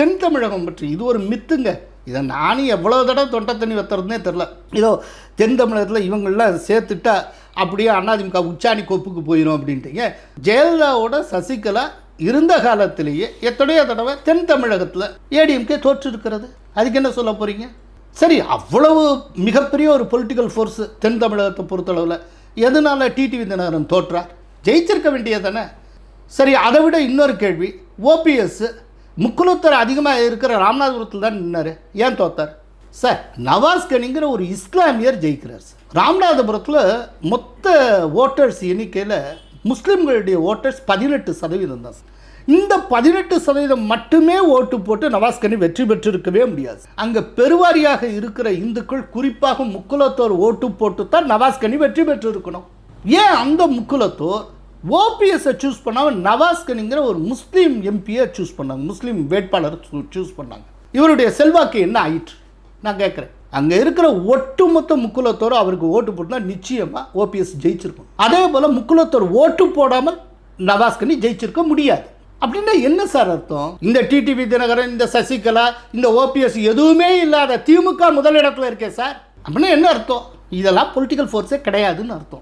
தென் தமிழகம் பற்றி இது ஒரு மித்துங்க. இதை நானும் எவ்வளோ தடவை தொண்டை தண்ணி வைத்துறதுனே தெரில. இதோ தென் தமிழகத்தில் இவங்களாம் சேர்த்துட்டா அப்படியே அதிமுக உச்சாணி கொப்புக்கு போயிடும் அப்படின்ட்டு. ஏன் ஜெயலலிதாவோட சசிகலா இருந்த காலத்திலேயே எத்தனையோ தடவை தென் தமிழகத்தில் ஏடிஎம்கே தோற்றிருக்கிறது. அதுக்கு என்ன சொல்ல போகிறீங்க? சரி, அவ்வளவு மிகப்பெரிய ஒரு பொலிட்டிக்கல் ஃபோர்ஸு தென் தமிழகத்தை பொறுத்தளவில் எதனால டிடிவி தினகரன் தோற்றார்? ஜெயிச்சிருக்க வேண்டியதானே. சரி, அதை விட இன்னொரு கேள்வி, ஓபிஎஸ் முக்குலத்தர் அதிகமாக இருக்கிற ராமநாதபுரத்தில் தான் நின்னார், ஏன் தோத்தார்? சார், நவாஸ்கனிங்கிற ஒரு இஸ்லாமியர் ஜெயிக்கிறார் சார். ராமநாதபுரத்தில் மொத்த ஓட்டர்ஸ் எண்ணிக்கையில் முஸ்லீம்களுடைய ஓட்டர்ஸ் 18% தான் சார். இந்த 18% மட்டுமே ஓட்டு போட்டு நவாஸ்கனி வெற்றி பெற்றிருக்கவே முடியாது. அங்கே பெருவாரியாக இருக்கிற இந்துக்கள், குறிப்பாக முக்குலத்தோர் ஓட்டு போட்டு தான் நவாஸ்கனி வெற்றி பெற்றிருக்கணும். ஏன் அந்த முக்குலத்தோர் ஓபிஎஸ்ஸை சூஸ் பண்ணாமல் நவாஸ்கனிங்கிற ஒரு முஸ்லீம் எம்பியை சூஸ் பண்ணாங்க, முஸ்லீம் வேட்பாளர் சூஸ் பண்ணாங்க? இவருடைய செல்வாக்கு என்ன ஆயிற்று நான் கேட்குறேன். அங்கே இருக்கிற ஒட்டுமொத்த முக்குலத்தோர் அவருக்கு ஓட்டு போட்டுனா நிச்சயமாக ஓபிஎஸ் ஜெயிச்சிருக்கும். அதே போல் முக்குலத்தோர் ஓட்டு போடாமல் நவாஸ்கனி ஜெயிச்சிருக்க முடியாது. அப்படின்னா என்ன சார் அர்த்தம்? இந்த டிடிவி தினகரன், இந்த சசிகலா, இந்த ஓபிஎஸ் எதுவுமே இல்லாத திமுக முதலிடத்தில் இருக்கே சார். அப்படின்னா என்ன அர்த்தம்? இதெல்லாம் பொலிட்டிக்கல் ஃபோர்ஸே கிடையாதுன்னு அர்த்தம்.